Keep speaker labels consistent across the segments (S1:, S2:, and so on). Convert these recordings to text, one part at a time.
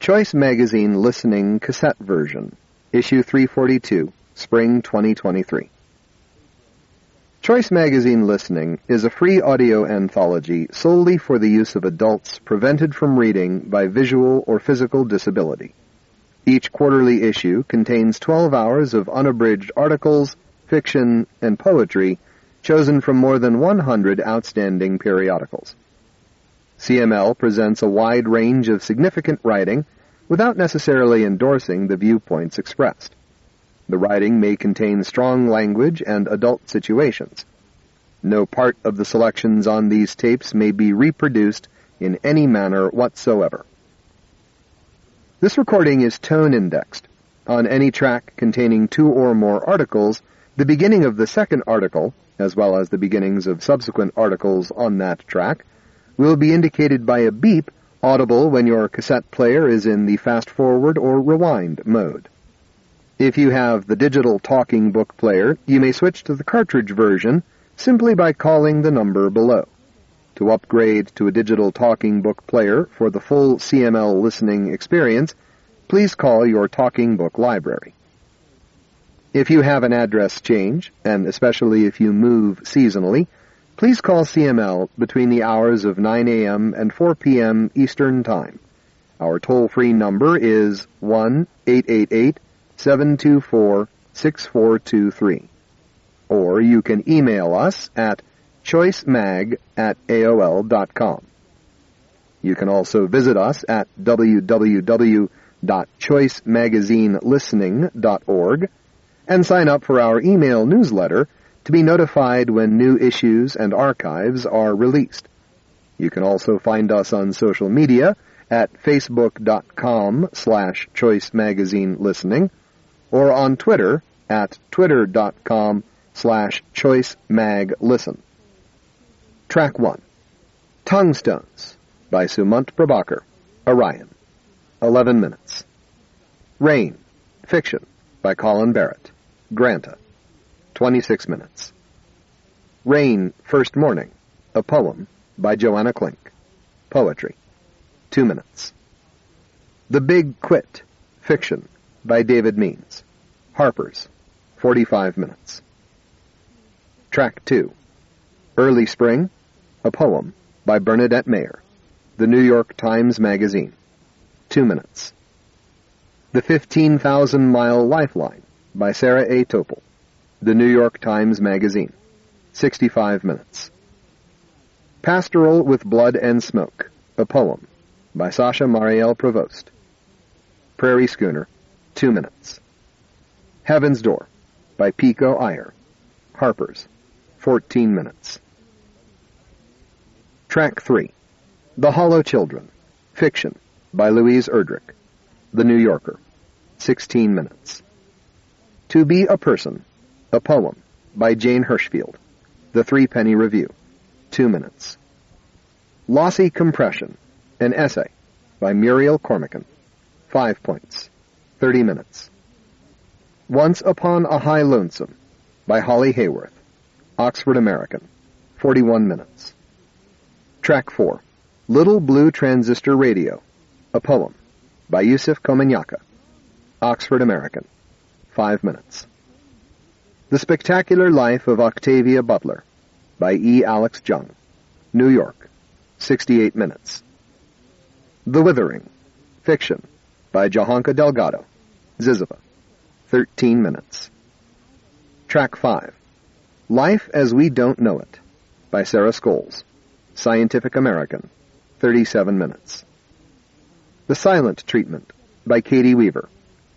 S1: Choice Magazine Listening Cassette Version, Issue 342, Spring 2023. Choice Magazine Listening is a free audio anthology solely for the use of adults prevented from reading by visual or physical disability. Each quarterly issue contains 12 hours of unabridged articles, fiction, and poetry chosen from more than 100 outstanding periodicals. CML presents a wide range of significant writing without necessarily endorsing the viewpoints expressed. The writing may contain strong language and adult situations. No part of the selections on these tapes may be reproduced in any manner whatsoever. This recording is tone-indexed. On any track containing 2 or more articles, the beginning of the second article, as well as the beginnings of subsequent articles on that track, will be indicated by a beep audible when your cassette player is in the fast-forward or rewind mode. If you have the digital talking book player, you may switch to the cartridge version simply by calling the number below. To upgrade to a digital talking book player for the full CML listening experience, please call your talking book library. If you have an address change, and especially if you move seasonally, please call CML between the hours of 9 a.m. and 4 p.m. Eastern Time. Our toll-free number is 1-888-724-6423. Or you can email us at choicemag@aol.com. You can also visit us at www.choicemaganelistening.org and sign up for our email newsletter to be notified when new issues and archives are released. You can also find us on social media at facebook.com/choicemaganelistening or on Twitter at twitter.com/choicemaglisten. Track 1. Tongue Stones by Sumant Prabhakar, Orion, 11 minutes. Rain, Fiction by Colin Barrett, Granta, 26 minutes. Rain, First Morning, a poem by Joanna Klink, poetry, 2 minutes. The Big Quit, Fiction by David Means, Harper's, 45 minutes. Track 2. Early Spring, a poem by Bernadette Mayer, The New York Times Magazine, 2 minutes. The 15,000-Mile Lifeline by Sarah A. Topol, The New York Times Magazine, 65 minutes. Pastoral with Blood and Smoke, a poem by Sasha Marielle Provost, Prairie Schooner, 2 minutes. Heaven's Door by Pico Iyer, Harper's, 14 minutes. Track 3. The Hollow Children, Fiction by Louise Erdrich, The New Yorker, 16 minutes. To Be a Person, a poem by Jane Hirschfield, The Threepenny Review, 2 minutes. Lossy Compression, an essay by Muriel Cormican, 5 points, 30 minutes. Once Upon a High Lonesome by Holly Hayworth, Oxford American, 41 minutes. Track 4. Little Blue Transistor Radio, a poem by Yusuf Komanyaka, Oxford American, 5 minutes. The Spectacular Life of Octavia Butler by E. Alex Jung, New York, 68 minutes. The Withering, Fiction by Jahanka Delgado, Ziziva, 13 minutes. Track 5. Life as We Don't Know It by Sarah Scholes, Scientific American, 37 minutes. The Silent Treatment by Katie Weaver,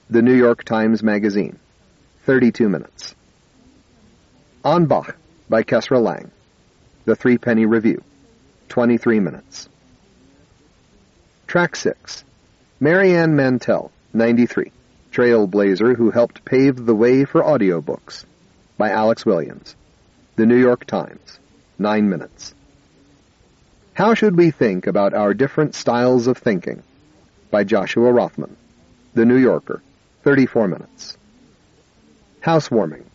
S1: The New York Times Magazine, 32 minutes. En Bach by Kesra Lang, The Threepenny Review, 23 minutes. Track 6. Marianne Mantell, 93, trailblazer who helped pave the way for audiobooks, by Alex Williams, The New York Times, 9 minutes. How Should We Think About Our Different Styles of Thinking, by Joshua Rothman, The New Yorker, 34 minutes. Housewarming,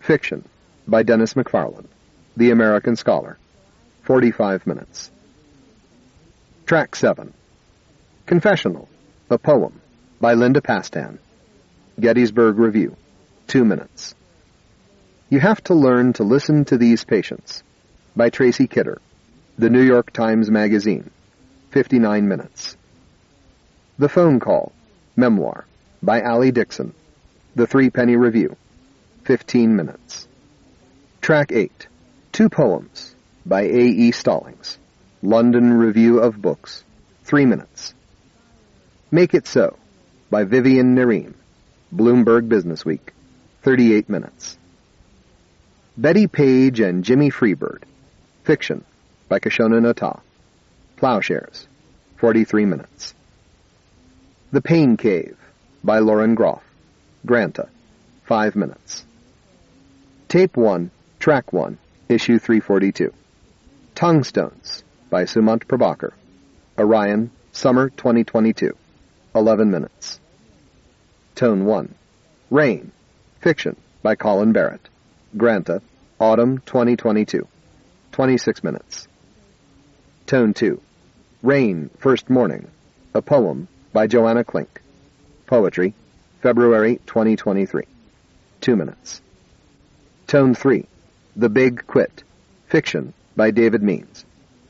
S1: Fiction, by Dennis McFarland, The American Scholar, 45 minutes. Track 7. Confessional, A Poem by Linda Pastan. Gettysburg Review, 2 minutes. You Have to Learn to Listen to These Patients by Tracy Kidder. The New York Times Magazine, 59 minutes. The Phone Call, Memoir by Allie Dixon. The Threepenny Review, 15 minutes. Track 8, 2 Poems by A.E. Stallings. London Review of Books, 3 minutes. Make It So by Vivian Nareem. Bloomberg Businessweek, 38 minutes. Betty Page and Jimmy Freebird. Fiction by Kashona Nata. Plowshares, 43 minutes. The Pain Cave by Lauren Groff. Granta, 5 minutes. Tape 1, Track 1, Issue 342. Tonguestones by Sumant Prabhakar. Orion, Summer 2022, 11 minutes. Tone 1, Rain, Fiction by Colin Barrett. Granta, Autumn 2022, 26 minutes. Tone 2, Rain, First Morning, a poem by Joanna Klink. Poetry, February 2023, 2 minutes. Tone 3, The Big Quit, Fiction by David Means.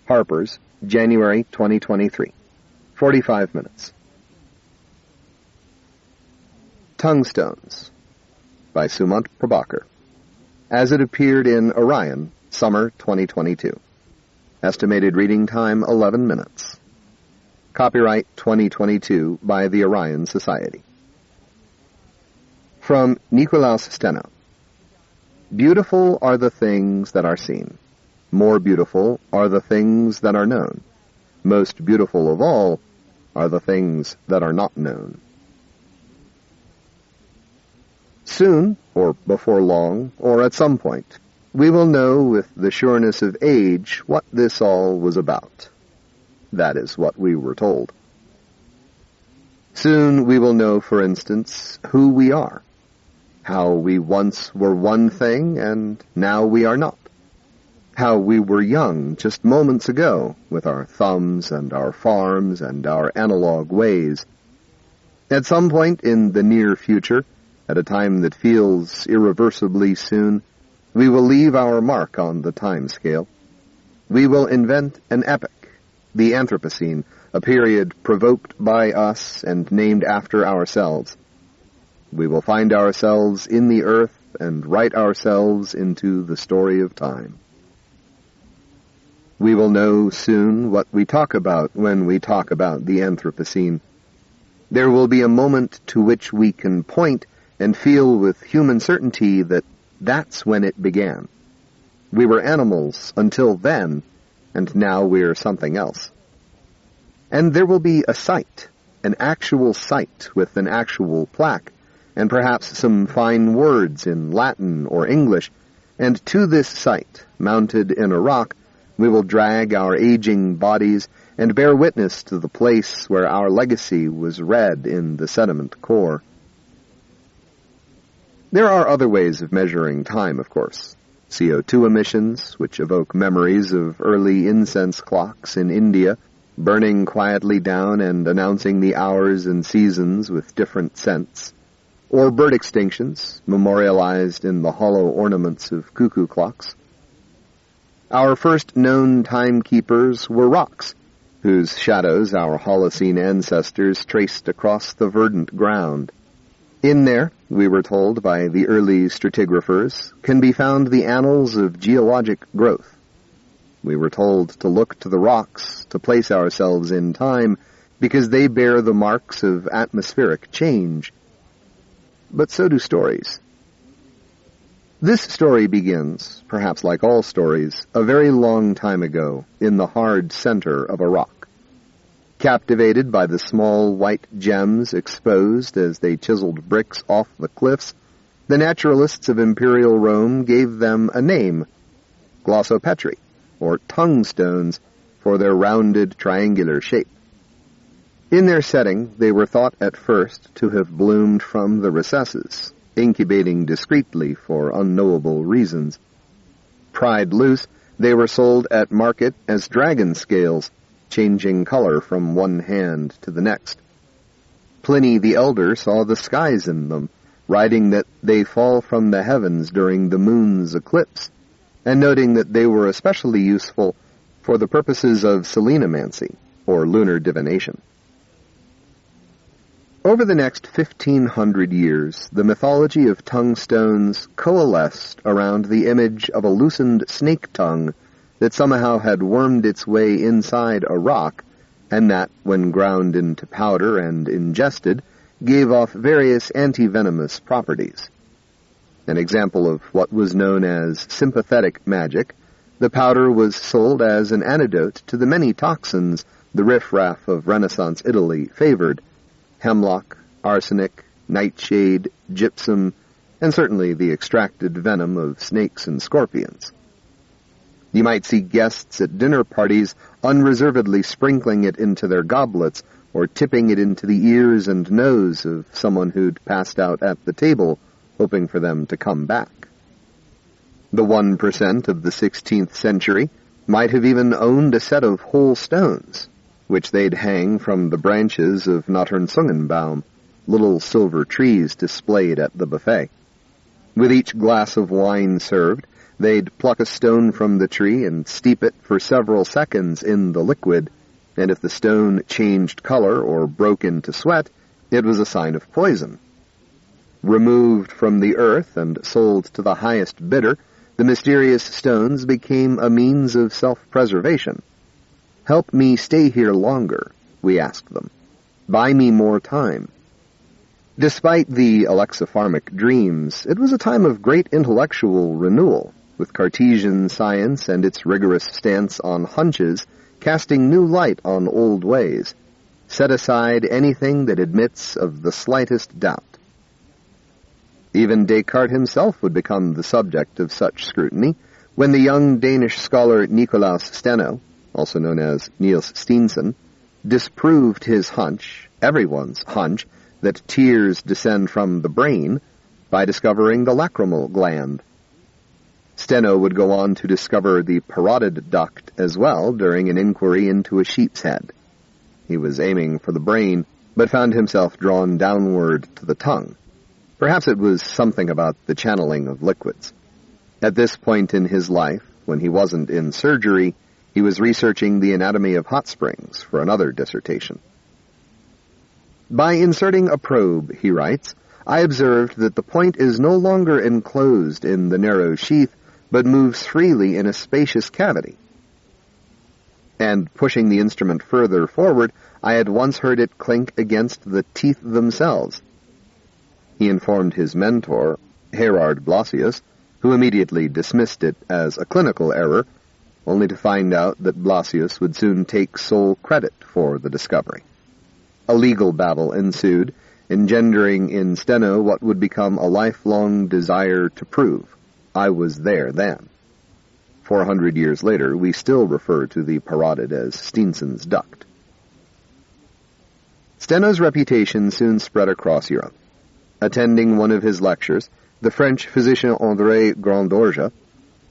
S1: Harper's, January 2023, 45 minutes. Tonguestones by Sumant Prabhakar. As it appeared in Orion, Summer 2022. Estimated reading time 11 minutes. Copyright 2022 by the Orion Society. From Nikolaus Steno. Beautiful are the things that are seen. More beautiful are the things that are known. Most beautiful of all are the things that are not known. Soon, or before long, or at some point, we will know with the sureness of age what this all was about. That is what we were told. Soon we will know, for instance, who we are, how we once were one thing and now we are not, how we were young just moments ago with our thumbs and our farms and our analog ways. At some point in the near future, at a time that feels irreversibly soon, we will leave our mark on the time scale. We will invent an epoch, the Anthropocene, a period provoked by us and named after ourselves. We will find ourselves in the earth and write ourselves into the story of time. We will know soon what we talk about when we talk about the Anthropocene. There will be a moment to which we can point and feel with human certainty that that's when it began. We were animals until then, and now we're something else. And there will be a site, an actual site with an actual plaque, and perhaps some fine words in Latin or English, and to this site, mounted in a rock, we will drag our aging bodies and bear witness to the place where our legacy was read in the sediment core. There are other ways of measuring time, of course. CO2 emissions, which evoke memories of early incense clocks in India, burning quietly down and announcing the hours and seasons with different scents. Or bird extinctions, memorialized in the hollow ornaments of cuckoo clocks. Our first known timekeepers were rocks, whose shadows our Holocene ancestors traced across the verdant ground. In there, we were told by the early stratigraphers, can be found the annals of geologic growth. We were told to look to the rocks to place ourselves in time, because they bear the marks of atmospheric change. But so do stories. This story begins, perhaps like all stories, a very long time ago, in the hard center of a rock. Captivated by the small white gems exposed as they chiseled bricks off the cliffs, the naturalists of Imperial Rome gave them a name, glossopetri, or tonguestones, for their rounded triangular shape. In their setting, they were thought at first to have bloomed from the recesses, incubating discreetly for unknowable reasons. Pried loose, they were sold at market as dragon scales, changing color from one hand to the next. Pliny the Elder saw the skies in them, writing that they fall from the heavens during the moon's eclipse, and noting that they were especially useful for the purposes of selenomancy, or lunar divination. Over the next 1,500 years, the mythology of tongue stones coalesced around the image of a loosened snake tongue that somehow had wormed its way inside a rock, and that, when ground into powder and ingested, gave off various anti-venomous properties. An example of what was known as sympathetic magic, the powder was sold as an antidote to the many toxins the riffraff of Renaissance Italy favored: hemlock, arsenic, nightshade, gypsum, and certainly the extracted venom of snakes and scorpions. You might see guests at dinner parties unreservedly sprinkling it into their goblets or tipping it into the ears and nose of someone who'd passed out at the table, hoping for them to come back. The 1% of the 16th century might have even owned a set of whole stones, which they'd hang from the branches of Natternsungenbaum, little silver trees displayed at the buffet. With each glass of wine served, they'd pluck a stone from the tree and steep it for several seconds in the liquid, and if the stone changed color or broke into sweat, it was a sign of poison. Removed from the earth and sold to the highest bidder, the mysterious stones became a means of self-preservation. "Help me stay here longer," we asked them. "Buy me more time." Despite the alexipharmic dreams, it was a time of great intellectual renewal, with Cartesian science and its rigorous stance on hunches casting new light on old ways. Set aside anything that admits of the slightest doubt. Even Descartes himself would become the subject of such scrutiny when the young Danish scholar Nicolaus Steno, also known as Niels Steensen, disproved his hunch, everyone's hunch, that tears descend from the brain, by discovering the lacrimal gland. Steno would go on to discover the parotid duct as well during an inquiry into a sheep's head. He was aiming for the brain, but found himself drawn downward to the tongue. Perhaps it was something about the channeling of liquids. At this point in his life, when he wasn't in surgery, he was researching the anatomy of hot springs for another dissertation. "By inserting a probe," he writes, "I observed that the point is no longer enclosed in the narrow sheath, but moves freely in a spacious cavity. And pushing the instrument further forward, I had once heard it clink against the teeth themselves." He informed his mentor, Gerard Blasius, who immediately dismissed it as a clinical error, only to find out that Blasius would soon take sole credit for the discovery. A legal battle ensued, engendering in Steno what would become a lifelong desire to prove: I was there then. 400 years later, we still refer to the parotid as Steensen's duct. Steno's reputation soon spread across Europe. Attending one of his lectures, the French physician André Grandorge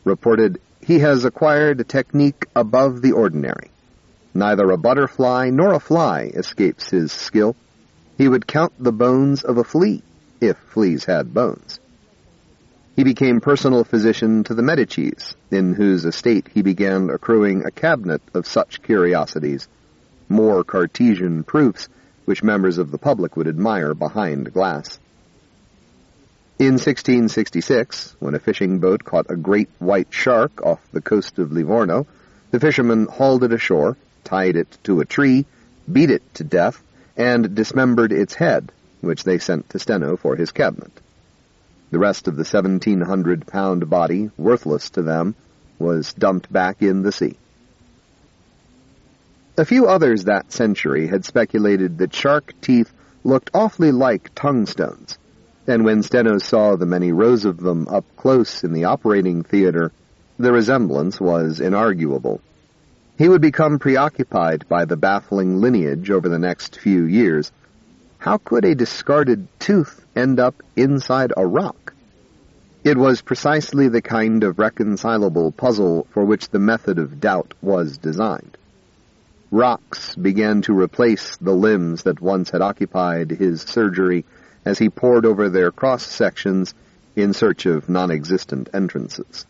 S1: reported, "He has acquired a technique above the ordinary. Neither a butterfly nor a fly escapes his skill. He would count the bones of a flea, if fleas had bones." He became personal physician to the Medicis, in whose estate he began accruing a cabinet of such curiosities, more Cartesian proofs, which members of the public would admire behind glass. In 1666, when a fishing boat caught a great white shark off the coast of Livorno, the fishermen hauled it ashore, tied it to a tree, beat it to death, and dismembered its head, which they sent to Steno for his cabinet. The rest of the 1,700-pound body, worthless to them, was dumped back in the sea. A few others that century had speculated that shark teeth looked awfully like tongue-stones, and when Steno saw the many rows of them up close in the operating theater, the resemblance was inarguable. He would become preoccupied by the baffling lineage over the next few years. How could a discarded tooth end up inside a rock? It was precisely the kind of reconcilable puzzle for which the method of doubt was designed. Rocks began to replace the limbs that once had occupied his surgery as he pored over their cross-sections in search of non-existent entrances.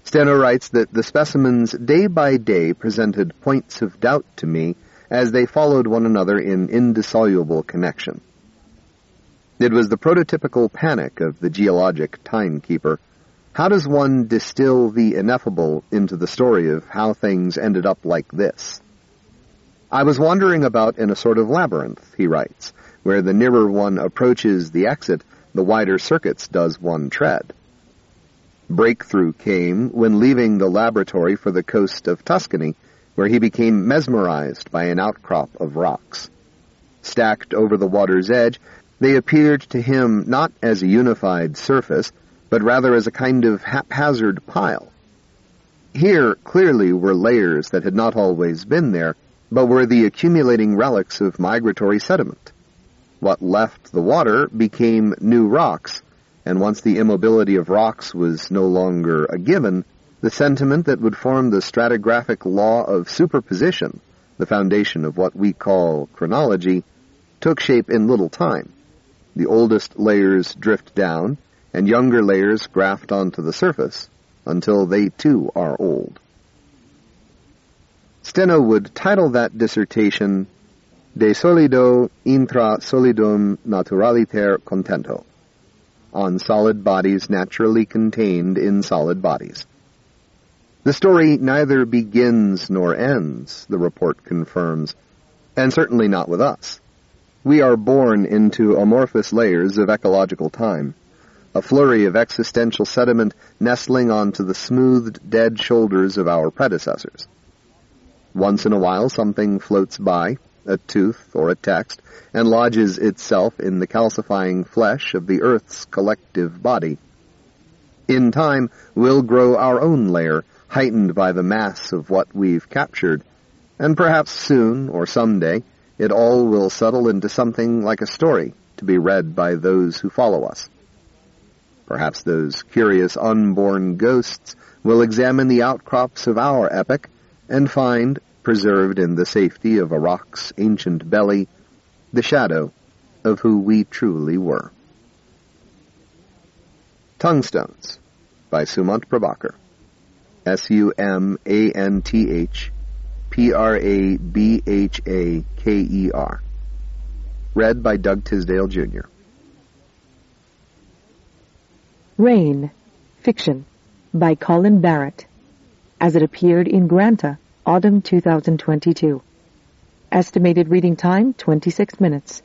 S1: Steno writes that the specimens day by day presented points of doubt to me as they followed one another in indissoluble connection. It was the prototypical panic of the geologic timekeeper. How does one distill the ineffable into the story of how things ended up like this? I was wandering about in a sort of labyrinth, he writes, where the nearer one approaches the exit, the wider circuits does one tread. Breakthrough came when leaving the laboratory for the coast of Tuscany, where he became mesmerized by an outcrop of rocks. Stacked over the water's edge, they appeared to him not as a unified surface, but rather as a kind of haphazard pile. Here clearly were layers that had not always been there, but were the accumulating relics of migratory sediment. What left the water became new rocks, and once the immobility of rocks was no longer a given, the sentiment that would form the stratigraphic law of superposition, the foundation of what we call chronology, took shape in little time. The oldest layers drift down, and younger layers graft onto the surface, until they too are old. Steno would title that dissertation De solido intra solidum naturaliter contento, on solid bodies naturally contained in solid bodies. The story neither begins nor ends, the report confirms, and certainly not with us. We are born into amorphous layers of ecological time, a flurry of existential sediment nestling onto the smoothed, dead shoulders of our predecessors. Once in a while something floats by, a tooth or a text, and lodges itself in the calcifying flesh of the earth's collective body. In time, we'll grow our own layer, heightened by the mass of what we've captured, and perhaps soon, or someday, it all will settle into something like a story to be read by those who follow us. Perhaps those curious unborn ghosts will examine the outcrops of our epoch and find, preserved in the safety of a rock's ancient belly, the shadow of who we truly were. Tungstones by Sumant Prabhakar. Sumanthprabhaker. Read by Doug Tisdale, Jr.
S2: Rain, Fiction, by Colin Barrett, as it appeared in Granta, Autumn 2022. Estimated reading time, 26 minutes.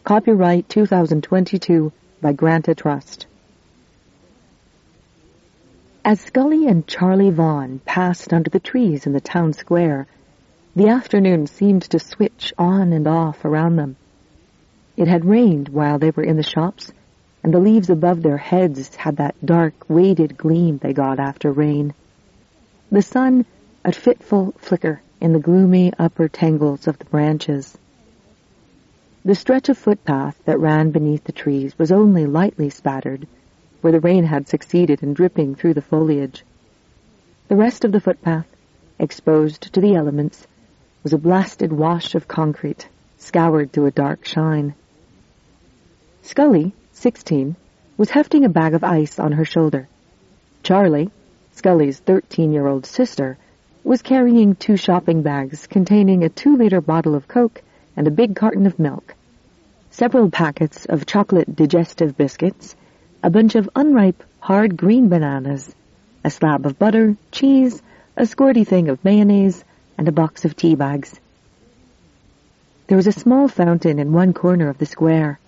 S2: Copyright 2022 by Granta Trust. As Scully and Charlie Vaughan passed under the trees in the town square, the afternoon seemed to switch on and off around them. It had rained while they were in the shops, and the leaves above their heads had that dark, weighted gleam they got after rain. The sun, a fitful flicker in the gloomy upper tangles of the branches. The stretch of footpath that ran beneath the trees was only lightly spattered, where the rain had succeeded in dripping through the foliage. The rest of the footpath, exposed to the elements, was a blasted wash of concrete, scoured to a dark shine. Scully, 16, was hefting a bag of ice on her shoulder. Charlie, Scully's 13-year-old sister, was carrying 2 shopping bags containing a 2-liter bottle of Coke and a big carton of milk, several packets of chocolate digestive biscuits, a bunch of unripe, hard green bananas, a slab of butter, cheese, a squirty thing of mayonnaise, and a box of tea bags. There was a small fountain in one corner of the square.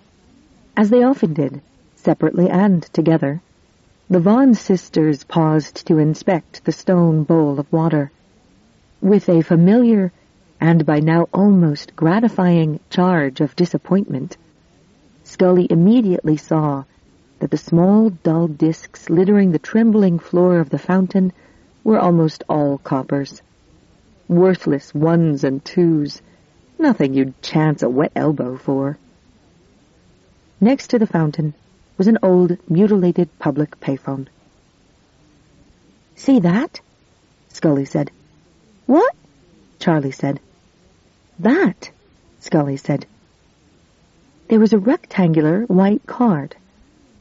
S2: As they often did, separately and together, the Vaughan sisters paused to inspect the stone bowl of water. With a familiar, and by now almost gratifying, charge of disappointment, Scully immediately saw that the small, dull discs littering the trembling floor of the fountain were almost all coppers. Worthless 1s and 2s, nothing you'd chance a wet elbow for. Next to the fountain was an old, mutilated public payphone. "See that?" Scully said. "What?" Charlie said. That, Scully said. There was a rectangular white card,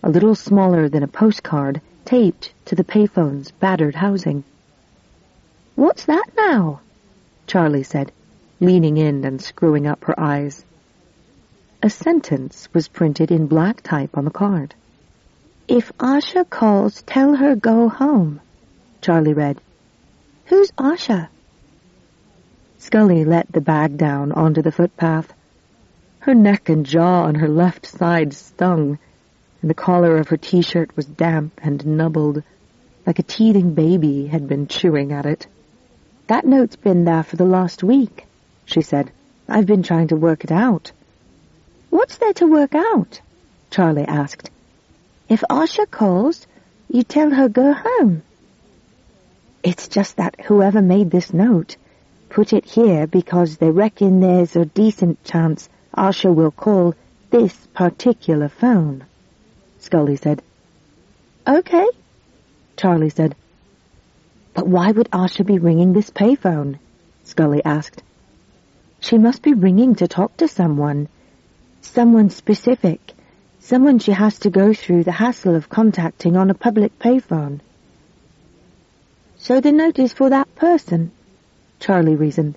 S2: a little smaller than a postcard, taped to the payphone's battered housing. What's that now? Charlie said, leaning in and screwing up her eyes. A sentence was printed in black type on the card. If Asha calls, tell her go home, Charlie read. Who's Asha? Scully let the bag down onto the footpath. Her neck and jaw on her left side stung, and the collar of her t-shirt was damp and nubbled, like a teething baby had been chewing at it. That note's been there for the last week, she said. I've been trying to work it out. What's there to work out? Charlie asked. If Asha calls, you tell her go home. It's just that whoever made this note put it here because they reckon there's a decent chance Asha will call this particular phone, Scully said. Okay, Charlie said. But why would Asha be ringing this payphone? Scully asked. She must be ringing to talk to someone specific, someone she has to go through the hassle of contacting on a public payphone. So the note is for that person, Charlie reasoned.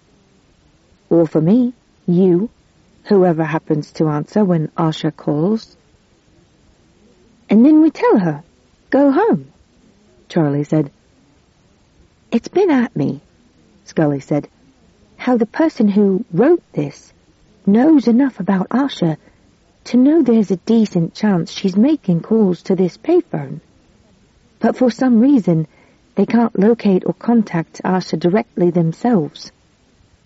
S2: Or for me, you, whoever happens to answer when Asha calls. And then we tell her, go home, Charlie said. It's been at me, Scully said, how the person who wrote this knows enough about Asha to know there's a decent chance she's making calls to this payphone. But for some reason, they can't locate or contact Asha directly themselves.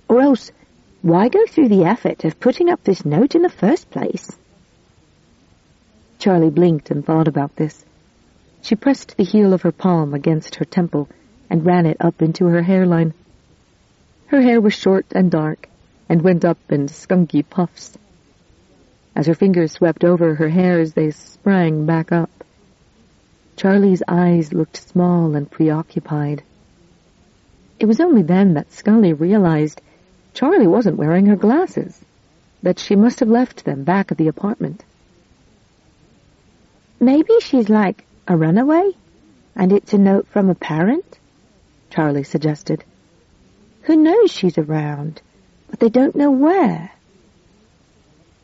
S2: Or else, why go through the effort of putting up this note in the first place? Charlie blinked and thought about this. She pressed the heel of her palm against her temple and ran it up into her hairline. Her hair was short and dark and went up in skunky puffs. As her fingers swept over her hairs, they sprang back up. Charlie's eyes looked small and preoccupied. It was only then that Scully realized Charlie wasn't wearing her glasses, that she must have left them back at the apartment. Maybe she's like a runaway, and it's a note from a parent, Charlie suggested. Who knows she's around, but they don't know where.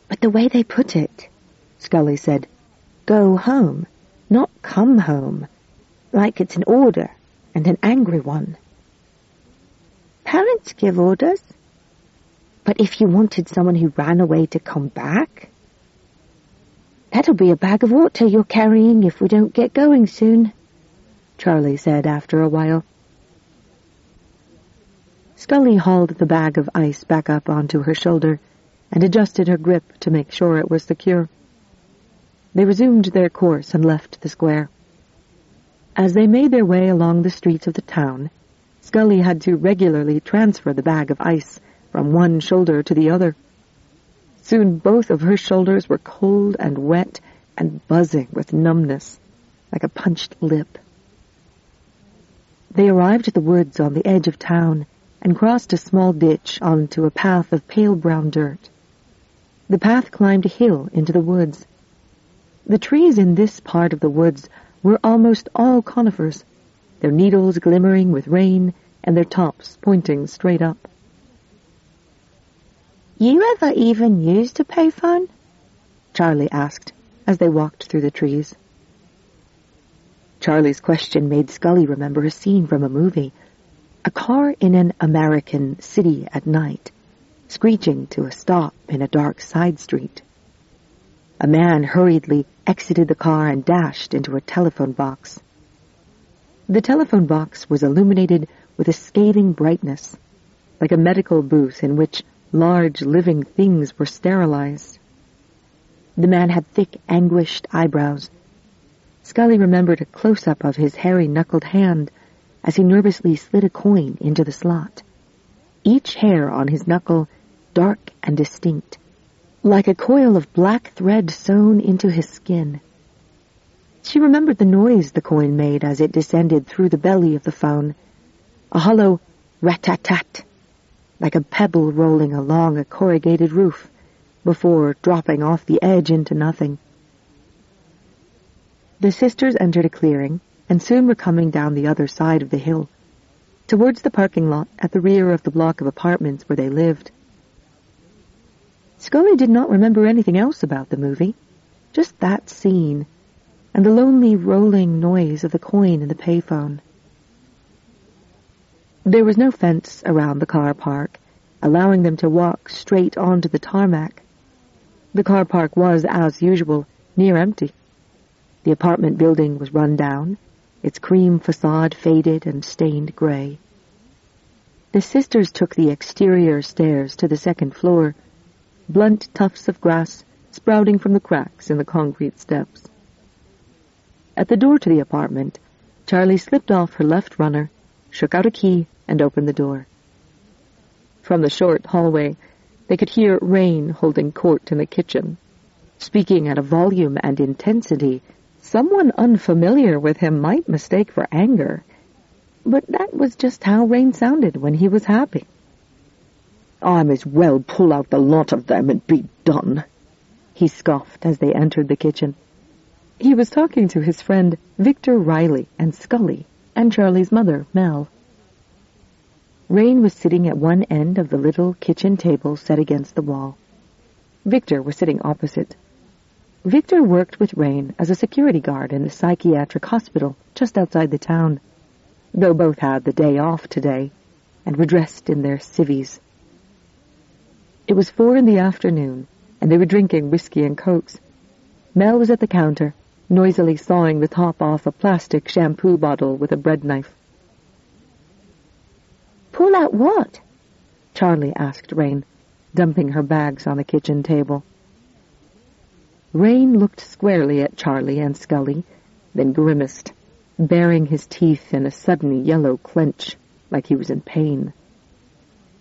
S2: But the way they put it, Scully said, go home, not come home, like it's an order, and an angry one. Parents give orders. But if you wanted someone who ran away to come back? That'll be a bag of water you're carrying if we don't get going soon, Charlie said after a while. Scully hauled the bag of ice back up onto her shoulder and adjusted her grip to make sure it was secure. They resumed their course and left the square. As they made their way along the streets of the town, Scully had to regularly transfer the bag of ice from one shoulder to the other. Soon both of her shoulders were cold and wet and buzzing with numbness, like a punched lip. They arrived at the woods on the edge of town and crossed a small ditch onto a path of pale brown dirt. The path climbed a hill into the woods. The trees in this part of the woods were almost all conifers, their needles glimmering with rain and their tops pointing straight up. You ever even used a payphone? Charlie asked as they walked through the trees. Charlie's question made Scully remember a scene from a movie. A car in an American city at night, screeching to a stop in a dark side street. A man hurriedly exited the car and dashed into a telephone box. The telephone box was illuminated with a scathing brightness, like a medical booth in which large living things were sterilized. The man had thick, anguished eyebrows. Scully remembered a close-up of his hairy-knuckled hand as he nervously slid a coin into the slot, each hair on his knuckle dark and distinct, like a coil of black thread sewn into his skin. She remembered the noise the coin made as it descended through the belly of the phone, a hollow rat-tat-tat, like a pebble rolling along a corrugated roof, before dropping off the edge into nothing. The sisters entered a clearing, and soon were coming down the other side of the hill, towards the parking lot at the rear of the block of apartments where they lived. Scully did not remember anything else about the movie, just that scene, and the lonely rolling noise of the coin in the payphone. There was no fence around the car park, allowing them to walk straight onto the tarmac. The car park was, as usual, near empty. The apartment building was run down, its cream facade faded and stained gray. The sisters took the exterior stairs to the second floor, blunt tufts of grass sprouting from the cracks in the concrete steps. At the door to the apartment, Charlie slipped off her left runner, shook out a key, and opened the door. From the short hallway, they could hear Rain holding court in the kitchen, speaking at a volume and intensity someone unfamiliar with him might mistake for anger, but that was just how Rain sounded when he was happy.
S3: "I'm as well pull out the lot of them and be done,"
S2: he scoffed as they entered the kitchen. He was talking to his friend Victor Riley and Scully and Charlie's mother, Mel. Rain was sitting at one end of the little kitchen table set against the wall. Victor was sitting opposite. Victor worked with Rain as a security guard in the psychiatric hospital just outside the town, though both had the day off today and were dressed in their civvies. It was 4 p.m, and they were drinking whiskey and cokes. Mel was at the counter, noisily sawing the top off a plastic shampoo bottle with a bread knife.
S4: "Pull out what?"
S2: Charlie asked Rain, dumping her bags on the kitchen table. Rain looked squarely at Charlie and Scully, then grimaced, baring his teeth in a sudden yellow clench, like he was in pain.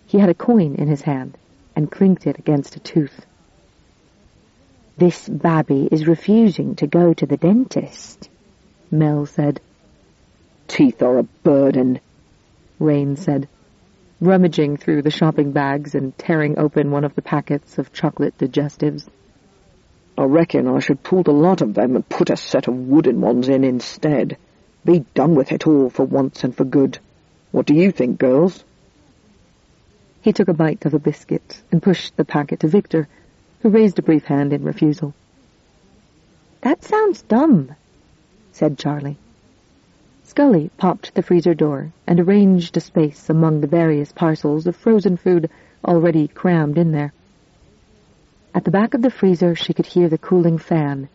S2: He had a coin in his hand and clinked it against a tooth.
S4: "This babby is refusing to go to the dentist,"
S2: Mel said.
S3: "Teeth are a burden,"
S2: Rain said, rummaging through the shopping bags and tearing open one of the packets of chocolate digestives.
S3: "I reckon I should pull the lot of them and put a set of wooden ones in instead. Be done with it all for once and for good. What do you think, girls?"
S2: He took a bite of a biscuit and pushed the packet to Victor, who raised a brief hand in refusal.
S4: "That sounds dumb,"
S2: said Charlie. Scully popped the freezer door and arranged a space among the various parcels of frozen food already crammed in there. At the back of the freezer she could hear the cooling fan,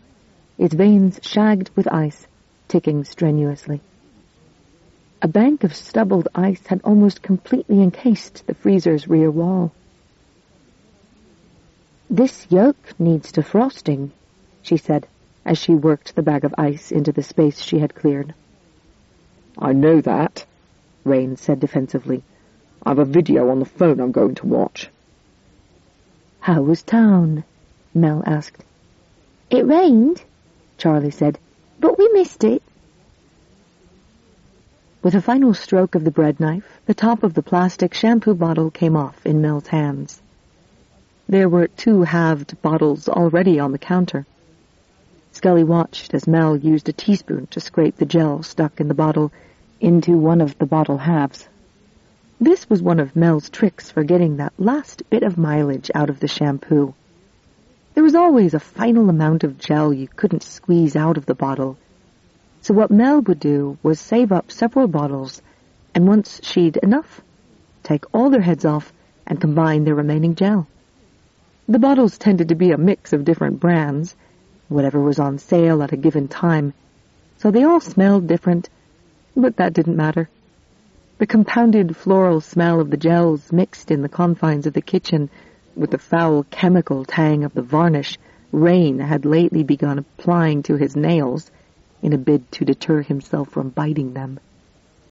S2: its vanes shagged with ice, ticking strenuously. A bank of stubbled ice had almost completely encased the freezer's rear wall.
S4: "This yolk needs defrosting," she said, as she worked the bag of ice into the space she had cleared.
S3: "I know that," Rain said defensively. "I've a video on the phone I'm going to watch."
S2: "How was town?" Mel asked.
S4: "It rained," Charlie said, "but we missed it."
S2: With a final stroke of the bread knife, the top of the plastic shampoo bottle came off in Mel's hands. There were 2 halved bottles already on the counter. Scully watched as Mel used a teaspoon to scrape the gel stuck in the bottle into one of the bottle halves. This was one of Mel's tricks for getting that last bit of mileage out of the shampoo. There was always a final amount of gel you couldn't squeeze out of the bottle. So what Mel would do was save up several bottles, and once she'd enough, take all their heads off and combine the remaining gel. The bottles tended to be a mix of different brands, whatever was on sale at a given time, so they all smelled different, but that didn't matter. The compounded floral smell of the gels mixed in the confines of the kitchen with the foul chemical tang of the varnish Rain had lately begun applying to his nails in a bid to deter himself from biting them.